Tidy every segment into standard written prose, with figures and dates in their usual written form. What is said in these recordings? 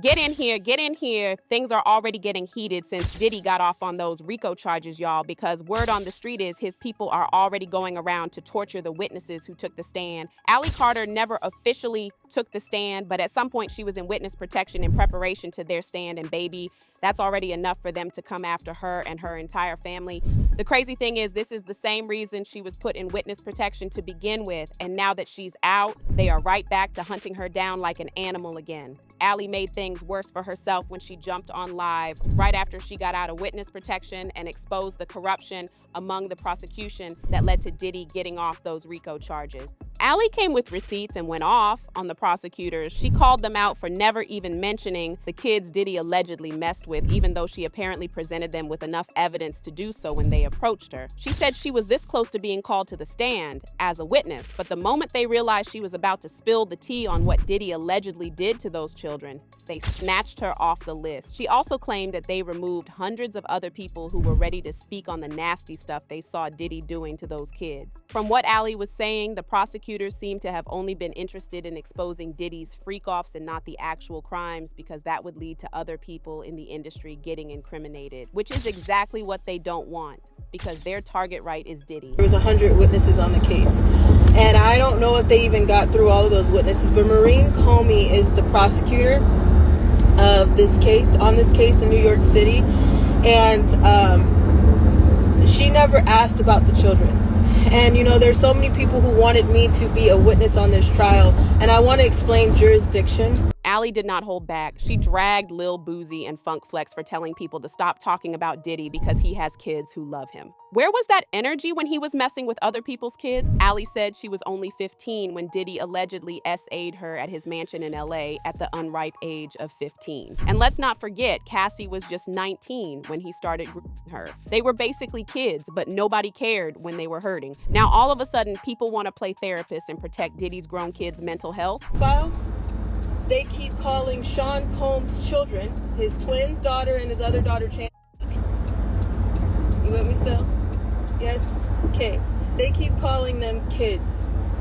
Get in here, get in here. Things are already getting heated since Diddy got off on those RICO charges, y'all, because word on the street is his people are already going around to torture the witnesses who took the stand. Allie Carter never officially took the stand, but at some point she was in witness protection in preparation to their stand, and baby, that's already enough for them to come after her and her entire family. The crazy thing is, this is the same reason she was put in witness protection to begin with, and now that she's out, they are right back to hunting her down like an animal again. Allie made things worse for herself when she jumped on live right after she got out of witness protection and exposed the corruption among the prosecution that led to Diddy getting off those RICO charges. Allie came with receipts and went off on the prosecutors. She called them out for never even mentioning the kids Diddy allegedly messed with, even though she apparently presented them with enough evidence to do so when they approached her. She said she was this close to being called to the stand as a witness, but the moment they realized she was about to spill the tea on what Diddy allegedly did to those children, they snatched her off the list. She also claimed that they removed hundreds of other people who were ready to speak on the nasty stuff they saw Diddy doing to those kids. From what Allie was saying, the prosecutors seem to have only been interested in exposing Diddy's freak-offs and not the actual crimes, because that would lead to other people in the industry getting incriminated, which is exactly what they don't want, because their target right is Diddy. There was 100 witnesses on the case, and I don't know if they even got through all of those witnesses, but Maureen Comey is the prosecutor of this case, on this case in New York City, and she never asked about the children. And you know, there's so many people who wanted me to be a witness on this trial, and I want to explain jurisdiction. Allie did not hold back. She dragged Lil Boozy and Funk Flex for telling people to stop talking about Diddy because he has kids who love him. Where was that energy when he was messing with other people's kids? Allie said she was only 15 when Diddy allegedly SA'd her at his mansion in LA at the unripe age of 15. And let's not forget, Cassie was just 19 when he started grooming her. They were basically kids, but nobody cared when they were hurting. Now all of a sudden, people want to play therapist and protect Diddy's grown kids' mental health. Files. They keep calling Sean Combs' children, his twin daughter and his other daughter, You with me still? Yes? Okay. They keep calling them kids.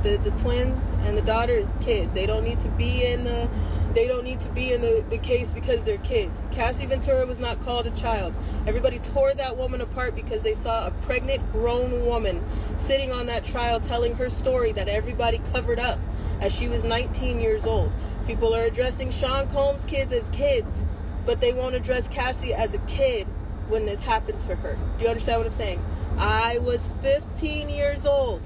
The twins and the daughters kids. They don't need to be in the case because they're kids. Cassie Ventura was not called a child. Everybody tore that woman apart because they saw a pregnant grown woman sitting on that trial telling her story that everybody covered up as she was 19 years old. People are addressing Sean Combs' kids as kids, but they won't address Cassie as a kid when this happened to her. Do you understand what I'm saying? I was 15 years old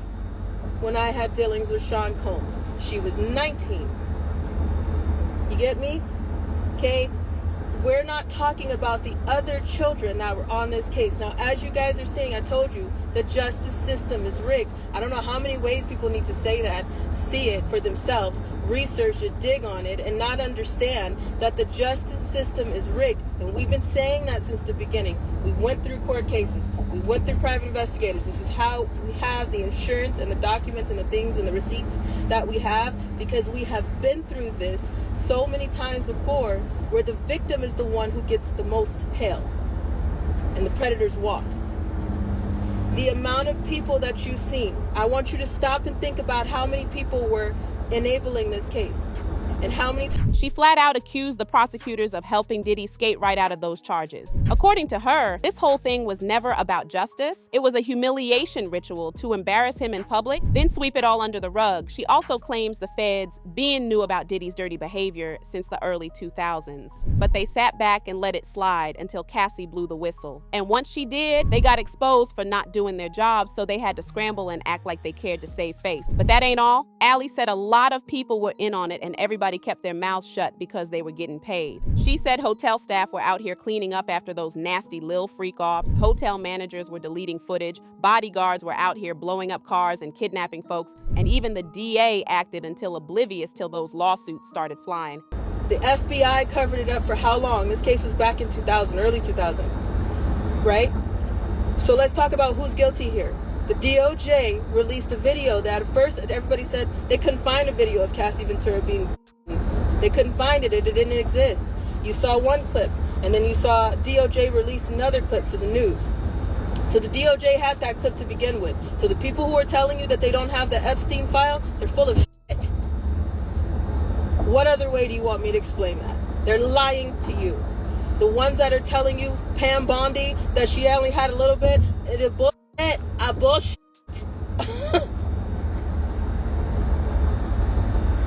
when I had dealings with Sean Combs. She was 19. You get me? Okay? We're not talking about the other children that were on this case. Now, as you guys are seeing, I told you, the justice system is rigged. I don't know how many ways people need to say that, see it for themselves, research it, dig on it, and not understand that the justice system is rigged. And we've been saying that since the beginning. We went through court cases. We went through private investigators. This is how we have the insurance and the documents and the things and the receipts that we have, because we have been through this so many times before, where the victim is the one who gets the most hell and the predators walk. The amount of people that you've seen, I want you to stop and think about how many people were enabling this case and how many times. She flat out accused the prosecutors of helping Diddy skate right out of those charges. According to her, this whole thing was never about justice. It was a humiliation ritual to embarrass him in public, then sweep it all under the rug. She also claims the feds knew about Diddy's dirty behavior since the early 2000s. But they sat back and let it slide until Cassie blew the whistle. And once she did, they got exposed for not doing their jobs, so they had to scramble and act like they cared to save face. But that ain't all. Allie said a lot of people were in on it, and everybody kept their mouths shut because they were getting paid. She said hotel staff were out here cleaning up after those nasty Lil freak-offs, hotel managers were deleting footage, bodyguards were out here blowing up cars and kidnapping folks, and even the DA acted until oblivious till those lawsuits started flying. The FBI covered it up for how long? This case was back in 2000, early 2000, right? So let's talk about who's guilty here. The DOJ released a video that at first everybody said they couldn't find a video of Cassie Ventura being. They couldn't find it. It didn't exist. You saw one clip, and then you saw DOJ release another clip to the news. So the DOJ had that clip to begin with. So the people who are telling you that they don't have the Epstein file, they're full of shit. What other way do you want me to explain that? They're lying to you. The ones that are telling you, Pam Bondi, that she only had a little bit, it is bullshit. I bullshit.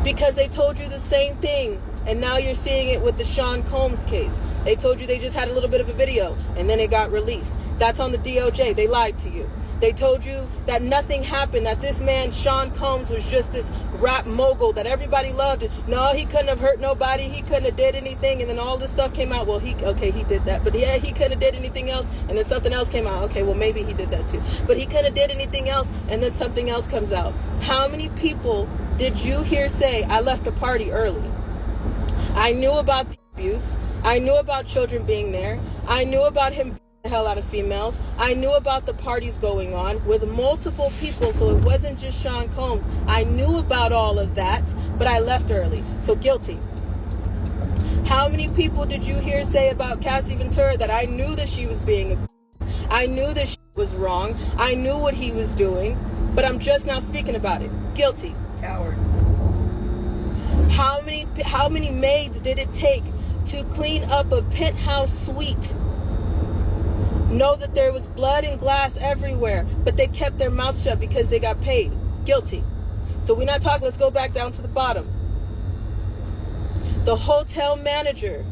Because they told you the same thing, and now you're seeing it with the Sean Combs case. They told you they just had a little bit of a video, and then it got released. That's on the DOJ. They lied to you. They told you that nothing happened, that this man, Sean Combs, was just this rap mogul that everybody loved. No, he couldn't have hurt nobody. He couldn't have did anything. And then all this stuff came out. Well, he did that. But yeah, he couldn't have did anything else. And then something else came out. Okay, well, maybe he did that too. But he couldn't have did anything else. And then something else comes out. How many people did you hear say, I left a party early? I knew about the abuse. I knew about children being there. I knew about him the hell out of females. I knew about the parties going on with multiple people, so it wasn't just Sean Combs. I knew about all of that, but I left early. So guilty. How many people did you hear say about Cassie Ventura that I knew that she was being abused? I knew that she was wrong. I knew what he was doing, but I'm just now speaking about it. Guilty. Coward. How many maids did it take to clean up a penthouse suite? Know that there was blood and glass everywhere, but they kept their mouth shut because they got paid. Guilty. So we're not talking, let's go back down to the bottom. The hotel manager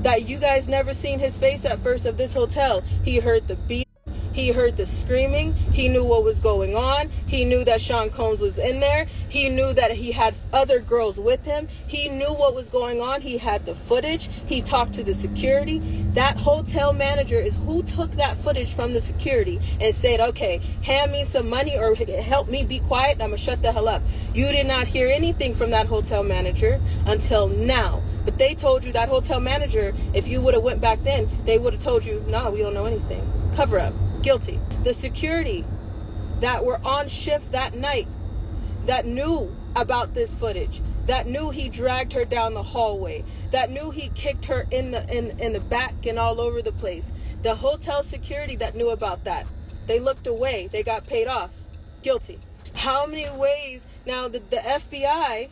that you guys never seen his face at first of this hotel, he heard the beat. He heard the screaming. He knew what was going on. He knew that Sean Combs was in there. He knew that he had other girls with him. He knew what was going on. He had the footage. He talked to the security. That hotel manager is who took that footage from the security and said, okay, hand me some money or help me be quiet. I'm going to shut the hell up. You did not hear anything from that hotel manager until now. But they told you, that hotel manager, if you would have went back then, they would have told you, no, we don't know anything. Cover up. Guilty. The security that were on shift that night, that knew about this footage, that knew he dragged her down the hallway, that knew he kicked her in the back and all over the place. The hotel security that knew about that, they looked away. They got paid off. Guilty. How many ways now the FBI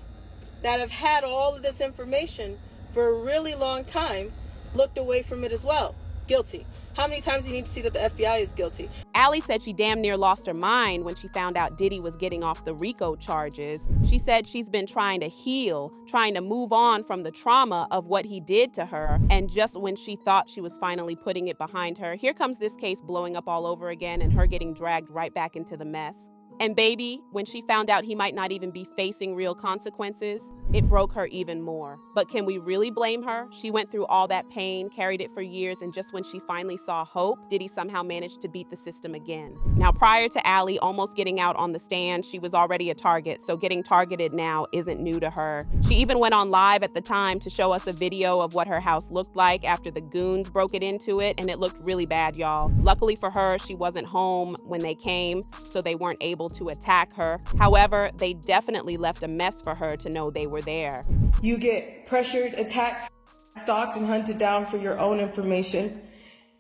that have had all of this information for a really long time looked away from it as well? Guilty. How many times do you need to see that the FBI is guilty? Allie said she damn near lost her mind when she found out Diddy was getting off the RICO charges. She said she's been trying to heal, trying to move on from the trauma of what he did to her. And just when she thought she was finally putting it behind her, here comes this case blowing up all over again and her getting dragged right back into the mess. And baby, when she found out he might not even be facing real consequences, it broke her even more. But can we really blame her? She went through all that pain, carried it for years, and just when she finally saw hope, Diddy somehow managed to beat the system again. Now, prior to Allie almost getting out on the stand, she was already a target, so getting targeted now isn't new to her. She even went on live at the time to show us a video of what her house looked like after the goons broke it into it, and it looked really bad, y'all. Luckily for her, she wasn't home when they came, so they weren't able to attack her. However, they definitely left a mess for her to know they were there. You get pressured, attacked, stalked, and hunted down for your own information.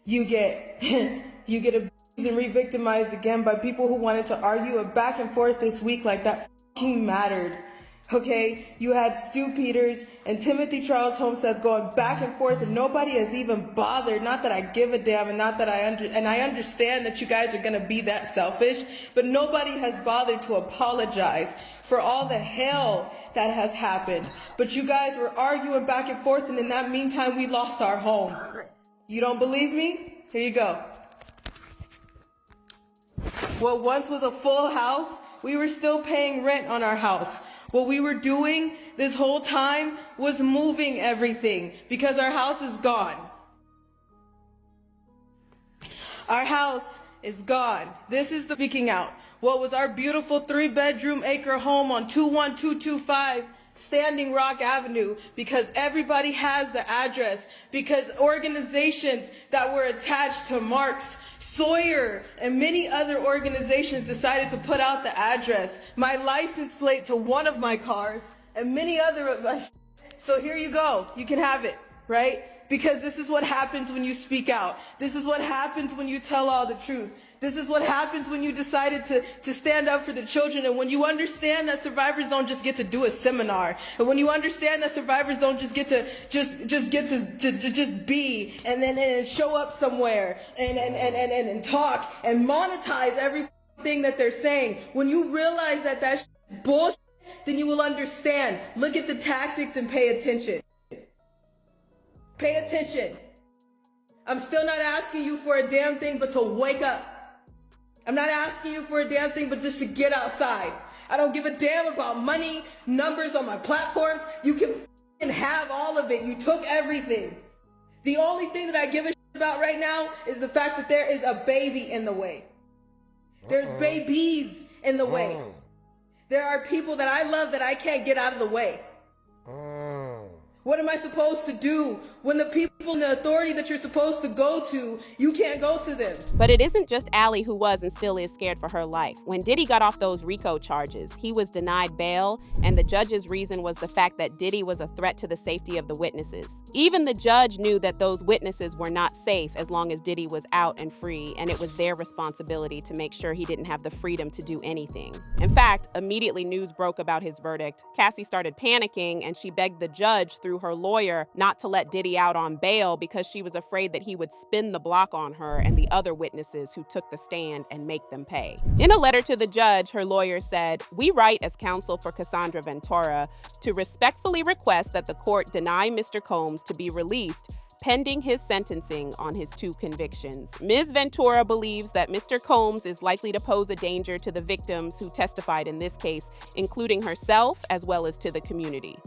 You get abused and re-victimized again by people who wanted to argue a back and forth this week like that fucking mattered. Okay, you had Stu Peters and Timothy Charles Homestead going back and forth, and nobody has even bothered. Not that I give a damn, and not that I understand that you guys are gonna be that selfish, but nobody has bothered to apologize for all the hell that has happened. But you guys were arguing back and forth, and in that meantime, we lost our home. You don't believe me? Here you go. What once was a full house, we were still paying rent on our house. What we were doing this whole time was moving everything because our house is gone. Our house is gone. This is the speaking out. What was our beautiful 3-bedroom acre home on 21225 Standing Rock Avenue, because everybody has the address, because organizations that were attached to Marx, Sawyer, and many other organizations decided to put out the address, my license plate to one of my cars, and many other of my So here you go. You can have it, right? Because this is what happens when you speak out. This is what happens when you tell all the truth. This is what happens when you decided to stand up for the children, and when you understand that survivors don't just get to do a seminar, and when you understand that survivors don't just get to just be and show up somewhere and talk and monetize everything that they're saying. When you realize that that's bullshit, then you will understand. Look at the tactics and pay attention. Pay attention. I'm still not asking you for a damn thing but to wake up. I'm not asking you for a damn thing but just to get outside. I don't give a damn about money, numbers on my platforms. You can have all of it. You took everything. The only thing that I give a shit about right now is the fact that there is a baby in the way. There's babies in the way. There are people that I love that I can't get out of the way. What am I supposed to do when the people in the authority that you're supposed to go to, you can't go to them? But it isn't just Allie who was and still is scared for her life. When Diddy got off those RICO charges, he was denied bail, and the judge's reason was the fact that Diddy was a threat to the safety of the witnesses. Even the judge knew that those witnesses were not safe as long as Diddy was out and free, and it was their responsibility to make sure he didn't have the freedom to do anything. In fact, immediately news broke about his verdict. Cassie started panicking, and she begged the judge through her lawyer not to let Diddy out on bail because she was afraid that he would spin the block on her and the other witnesses who took the stand and make them pay. In a letter to the judge, her lawyer said, "We write as counsel for Cassandra Ventura to respectfully request that the court deny Mr. Combs to be released pending his sentencing on his 2 convictions. Ms. Ventura believes that Mr. Combs is likely to pose a danger to the victims who testified in this case, including herself as well as to the community."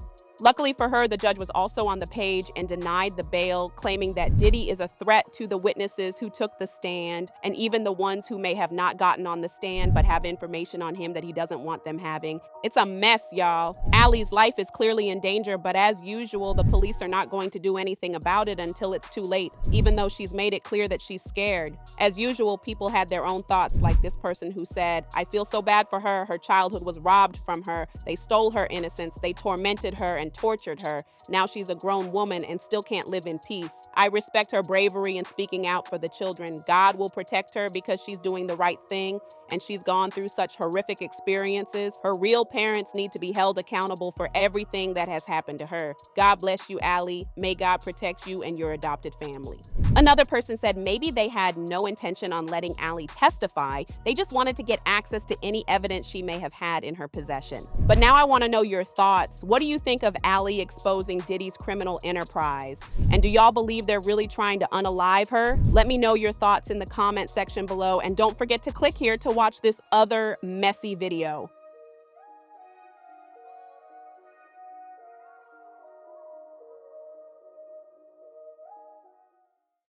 Luckily for her, the judge was also on the page and denied the bail, claiming that Diddy is a threat to the witnesses who took the stand, and even the ones who may have not gotten on the stand but have information on him that he doesn't want them having. It's a mess, y'all. Allie's life is clearly in danger, but as usual, the police are not going to do anything about it until it's too late, even though she's made it clear that she's scared. As usual, people had their own thoughts, like this person who said, "I feel so bad for her. Her childhood was robbed from her. They stole her innocence. They tormented her and tortured her. Now she's a grown woman and still can't live in peace. I respect her bravery in speaking out for the children. God will protect her because she's doing the right thing, and she's gone through such horrific experiences. Her real parents need to be held accountable for everything that has happened to her. God bless you, Allie. May God protect you and your adopted family." Another person said maybe they had no intention on letting Allie testify. They just wanted to get access to any evidence she may have had in her possession. But now I want to know your thoughts. What do you think of Allie exposing Diddy's criminal enterprise? And do y'all believe they're really trying to unalive her? Let me know your thoughts in the comment section below, and don't forget to click here to watch this other messy video.